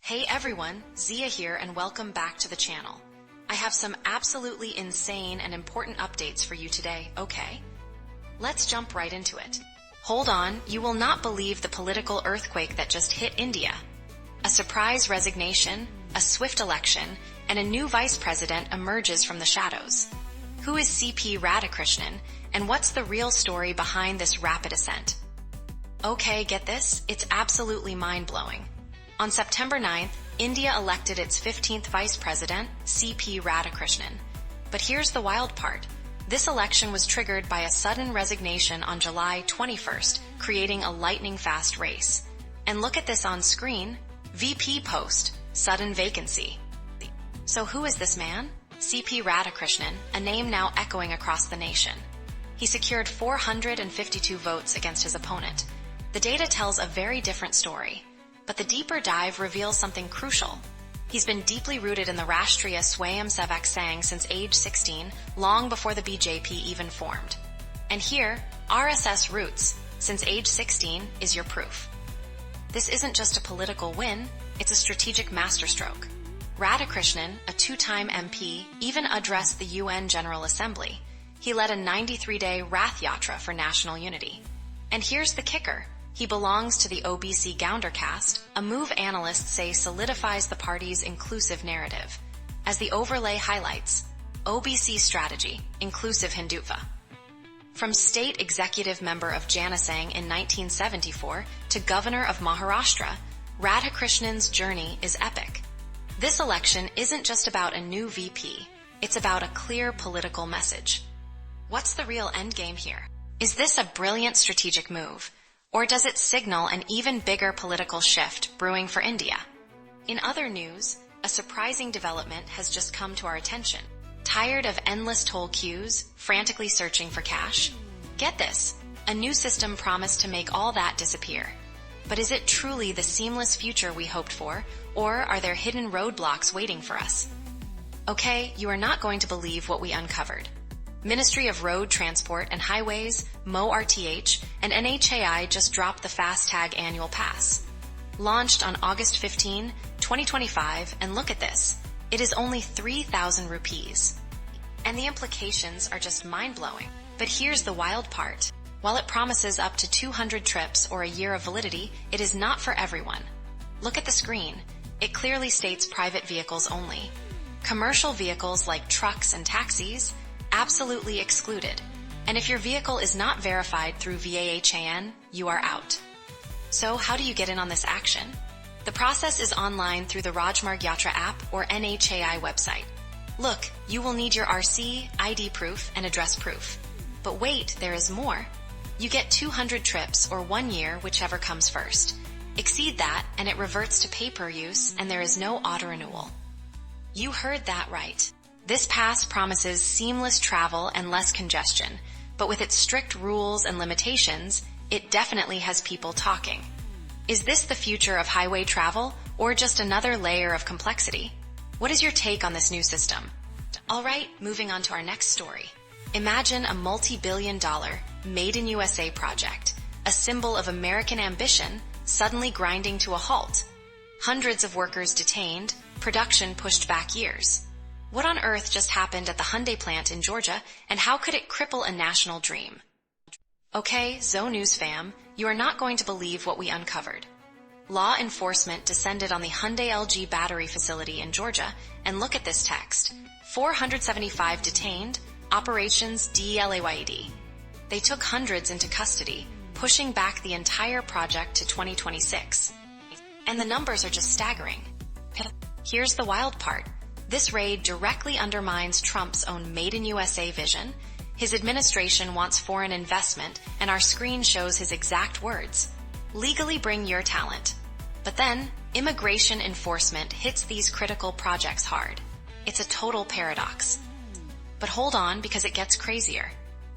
Hey everyone, Zia here and welcome back to the channel. I have some absolutely insane and important updates for you today, okay? Let's jump right into it. Hold on, you will not believe the political earthquake that just hit India. A surprise resignation, a swift election, and a new vice president emerges from the shadows. Who is CP Radhakrishnan, and what's the real story behind this rapid ascent? Okay, get this, it's absolutely mind-blowing. On September 9th, India elected its 15th vice president, CP Radhakrishnan. But here's the wild part. This election was triggered by a sudden resignation on July 21st, creating a lightning-fast race. And look at this on screen, VP post, sudden vacancy. So who is this man? CP Radhakrishnan, a name now echoing across the nation. He secured 452 votes against his opponent. The data tells a very different story. But the deeper dive reveals something crucial. He's been deeply rooted in the Rashtriya Swayamsevak Sangh since age 16, long before the BJP even formed. And here, RSS roots, since age 16, is your proof. This isn't just a political win, it's a strategic masterstroke. Radhakrishnan, a two-time MP, even addressed the UN General Assembly. He led a 93-day Rath Yatra for national unity. And here's the kicker. He belongs to the OBC Gounder caste, a move analysts say solidifies the party's inclusive narrative. As the overlay highlights, OBC strategy, inclusive Hindutva. From state executive member of Janasang in 1974 to governor of Maharashtra, Radhakrishnan's journey is epic. This election isn't just about a new VP, it's about a clear political message. What's the real endgame here? Is this a brilliant strategic move? Or does it signal an even bigger political shift brewing for India? In other news, a surprising development has just come to our attention. Tired of endless toll queues, frantically searching for cash? Get this, a new system promised to make all that disappear. But is it truly the seamless future we hoped for, or are there hidden roadblocks waiting for us? Okay, you are not going to believe what we uncovered. Ministry of Road Transport and Highways, MoRTH, and NHAI just dropped the FASTag annual pass. Launched on August 15, 2025, and look at this, it is only 3,000 rupees. And the implications are just mind-blowing. But here's the wild part. While it promises up to 200 trips or a year of validity, it is not for everyone. Look at the screen. It clearly states private vehicles only. Commercial vehicles like trucks and taxis, absolutely excluded. And if your vehicle is not verified through VAHAN, you are out. So how do you get in on this action? The process is online through the Rajmarg Yatra app or NHAI website. Look, you will need your RC, ID proof, and address proof. But wait, there is more. You get 200 trips or 1 year, whichever comes first. Exceed that, and it reverts to pay-per use, and there is no auto-renewal. You heard that right. This pass promises seamless travel and less congestion, but with its strict rules and limitations, it definitely has people talking. Is this the future of highway travel, or just another layer of complexity? What is your take on this new system? Alright, moving on to our next story. Imagine a multi-billion-dollar, made-in-USA project, a symbol of American ambition, suddenly grinding to a halt. Hundreds of workers detained, production pushed back years. What on earth just happened at the Hyundai plant in Georgia, and how could it cripple a national dream? Okay, Zo News fam, you are not going to believe what we uncovered. Law enforcement descended on the Hyundai LG battery facility in Georgia, and look at this text. 475 detained, operations DELAYED. They took hundreds into custody, pushing back the entire project to 2026. And the numbers are just staggering. Here's the wild part. This raid directly undermines Trump's own Made in USA vision. His administration wants foreign investment, and our screen shows his exact words. Legally bring your talent. But then, immigration enforcement hits these critical projects hard. It's a total paradox. But hold on, because it gets crazier.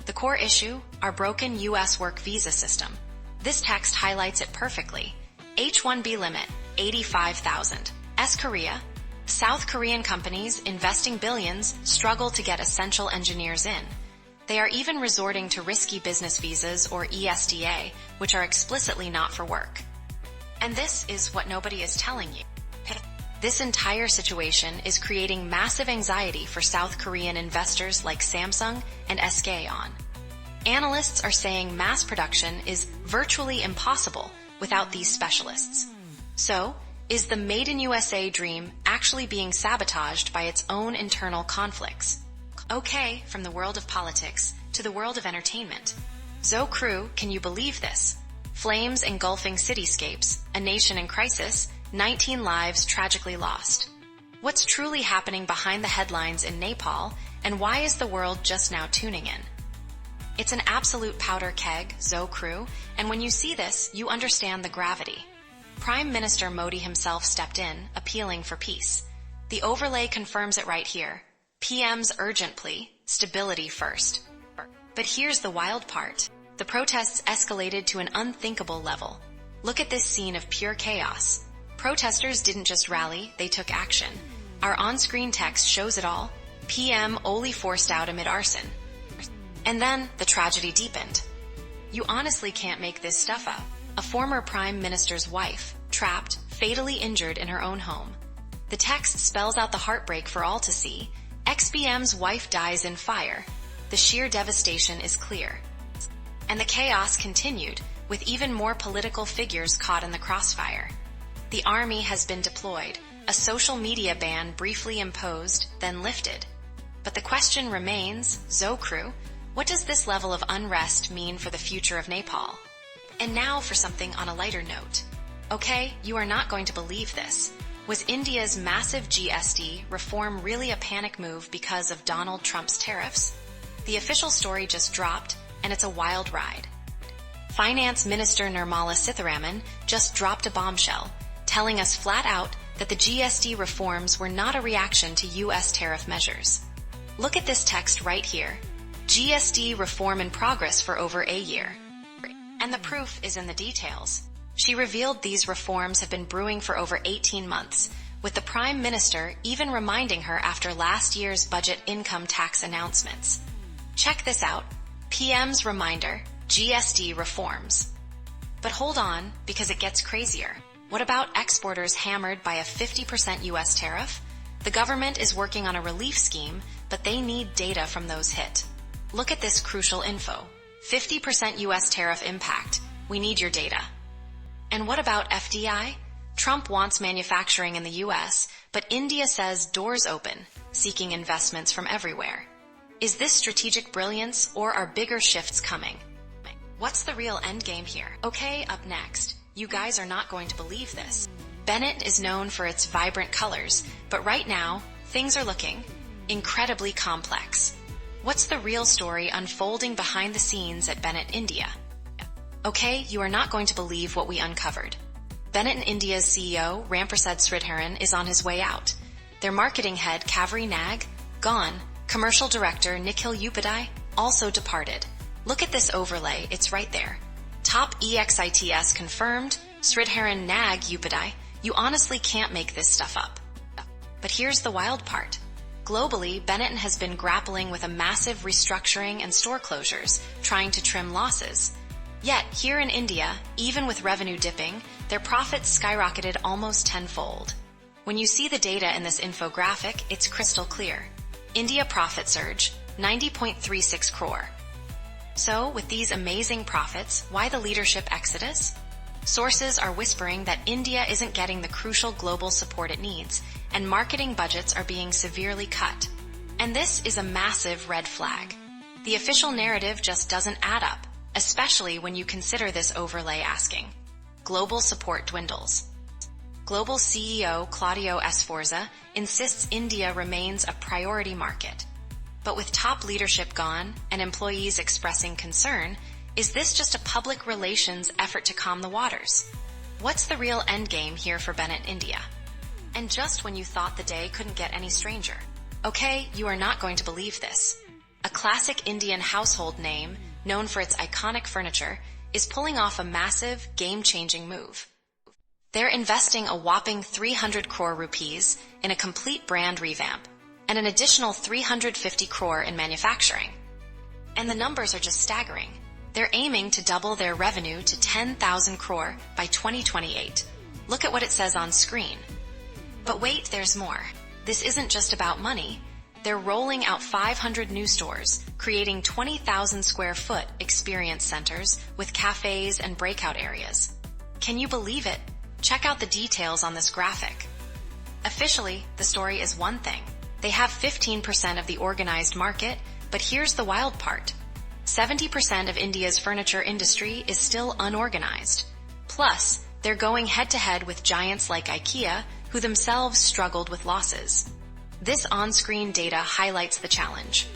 The core issue, our broken U.S. work visa system. This text highlights it perfectly. H-1B limit, 85,000. Korea. South Korean companies investing billions struggle to get essential engineers in. They are even resorting to risky business visas or ESDA, which are explicitly not for work. And this is what nobody is telling you. This entire situation is creating massive anxiety for South Korean investors like Samsung and SK On. Analysts are saying mass production is virtually impossible without these specialists. So, is the Made in USA dream actually being sabotaged by its own internal conflicts? Okay, from the world of politics to the world of entertainment. Zo Crew, can you believe this? Flames engulfing cityscapes, a nation in crisis, 19 lives tragically lost. What's truly happening behind the headlines in Nepal, and why is the world just now tuning in? It's an absolute powder keg, Zo Crew, and when you see this, you understand the gravity. Prime Minister Modi himself stepped in, appealing for peace. The overlay confirms it right here. PM's urgent plea, stability first. But here's the wild part. The protests escalated to an unthinkable level. Look at this scene of pure chaos. Protesters didn't just rally, they took action. Our on-screen text shows it all. PM only forced out amid arson. And then the tragedy deepened. You honestly can't make this stuff up. A former prime minister's wife, trapped, fatally injured in her own home. The text spells out the heartbreak for all to see. Ex-PM's wife dies in fire. The sheer devastation is clear. And the chaos continued, with even more political figures caught in the crossfire. The army has been deployed, a social media ban briefly imposed, then lifted. But the question remains, Zo Crew, what does this level of unrest mean for the future of Nepal? And now for something on a lighter note. Okay, you are not going to believe this. Was India's massive GST reform really a panic move because of Donald Trump's tariffs? The official story just dropped, and it's a wild ride. Finance Minister Nirmala Sitharaman just dropped a bombshell, telling us flat out that the GST reforms were not a reaction to U.S. tariff measures. Look at this text right here. GST reform in progress for over a year. And the proof is in the details. She revealed these reforms have been brewing for over 18 months, with the Prime Minister even reminding her after last year's budget income tax announcements. Check this out. PM's reminder, GST reforms. But hold on, because it gets crazier. What about exporters hammered by a 50% U.S. tariff? The government is working on a relief scheme, but they need data from those hit. Look at this crucial info. 50% U.S. tariff impact. We need your data. And what about FDI? Trump wants manufacturing in the U.S., but India says doors open, seeking investments from everywhere. Is this strategic brilliance, or are bigger shifts coming? What's the real endgame here? Okay, up next. You guys are not going to believe this. Benetton is known for its vibrant colors, but right now, things are looking incredibly complex. What's the real story unfolding behind the scenes at Benetton India? Okay, you are not going to believe what we uncovered. Benetton India's CEO, Ramprasad Sridharan, is on his way out. Their marketing head, Kaveri Nag, gone. Commercial director, Nikhil Upadhyay, also departed. Look at this overlay, it's right there. Top EXITS confirmed, Sridharan Nag Upadhyay. You honestly can't make this stuff up. But here's the wild part. Globally, Benetton has been grappling with a massive restructuring and store closures, trying to trim losses. Yet, here in India, even with revenue dipping, their profits skyrocketed almost tenfold. When you see the data in this infographic, it's crystal clear. India profit surge, 90.36 crore. So, with these amazing profits, why the leadership exodus? Sources are whispering that India isn't getting the crucial global support it needs, and marketing budgets are being severely cut. And this is a massive red flag. The official narrative just doesn't add up, especially when you consider this overlay asking. Global support dwindles. Global CEO Claudio Esforza insists India remains a priority market. But with top leadership gone and employees expressing concern, is this just a public relations effort to calm the waters? What's the real endgame here for Benetton India? And just when you thought the day couldn't get any stranger. Okay, you are not going to believe this. A classic Indian household name, known for its iconic furniture, is pulling off a massive, game-changing move. They're investing a whopping 300 crore rupees in a complete brand revamp, and an additional 350 crore in manufacturing. And the numbers are just staggering. They're aiming to double their revenue to 10,000 crore by 2028. Look at what it says on screen. But wait, there's more. This isn't just about money. They're rolling out 500 new stores, creating 20,000 square foot experience centers with cafes and breakout areas. Can you believe it? Check out the details on this graphic. Officially, the story is one thing. They have 15% of the organized market, but here's the wild part. 70% of India's furniture industry is still unorganized. Plus, they're going head-to-head with giants like IKEA, who themselves struggled with losses. This on-screen data highlights the challenge.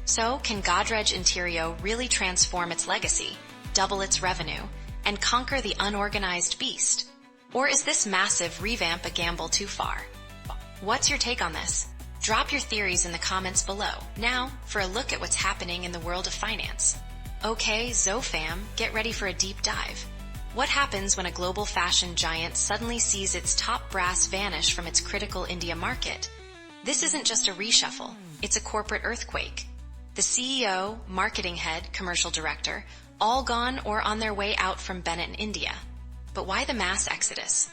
So, can Godrej Interior really transform its legacy, double its revenue, and conquer the unorganized beast? Or is this massive revamp a gamble too far? What's your take on this? Drop your theories in the comments below. Now, for a look at what's happening in the world of finance. Okay, ZoFam, get ready for a deep dive. What happens when a global fashion giant suddenly sees its top brass vanish from its critical India market? This isn't just a reshuffle, it's a corporate earthquake. The CEO, marketing head, commercial director, all gone or on their way out from Benetton India. But why the mass exodus?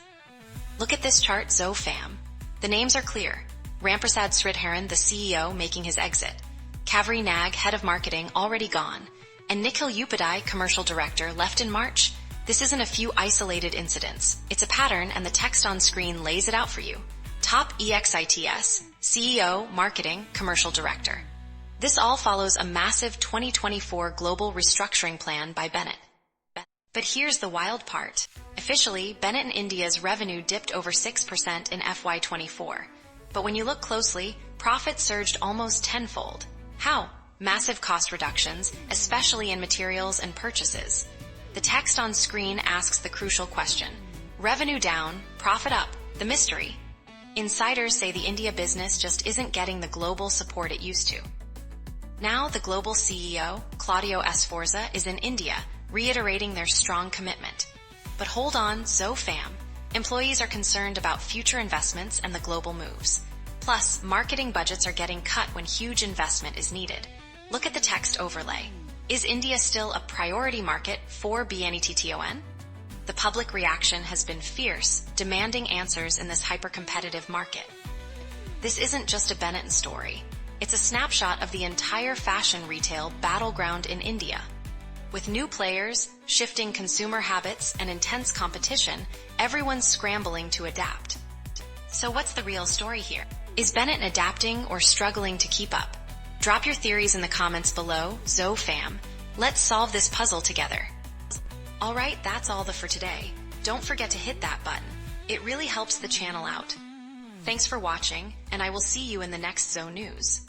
Look at this chart, ZoFam. The names are clear. Ramprasad Sridharan, the CEO, making his exit. Kaveri Nag, head of marketing, already gone. And Nikhil Upadhyay, commercial director, left in March. This isn't a few isolated incidents. It's a pattern, and the text on screen lays it out for you. Top EXITS, CEO, marketing, commercial director. This all follows a massive 2024 global restructuring plan by Bennett. But here's the wild part. Officially, Benetton India's revenue dipped over 6% in FY24. But when you look closely, profits surged almost tenfold. How? Massive cost reductions, especially in materials and purchases. The text on screen asks the crucial question. Revenue down, profit up, the mystery. Insiders say the India business just isn't getting the global support it used to. Now the global CEO, Claudio Sforza, is in India, reiterating their strong commitment. But hold on, ZoFam. Employees are concerned about future investments and the global moves. Plus, marketing budgets are getting cut when huge investment is needed. Look at the text overlay. Is India still a priority market for Benetton? The public reaction has been fierce, demanding answers in this hyper-competitive market. This isn't just a Benetton story. It's a snapshot of the entire fashion retail battleground in India. With new players, shifting consumer habits, and intense competition, everyone's scrambling to adapt. So what's the real story here? Is Benetton adapting or struggling to keep up? Drop your theories in the comments below, ZoFam. Let's solve this puzzle together. Alright, that's all for today. Don't forget to hit that button. It really helps the channel out. Thanks for watching, and I will see you in the next Zo News.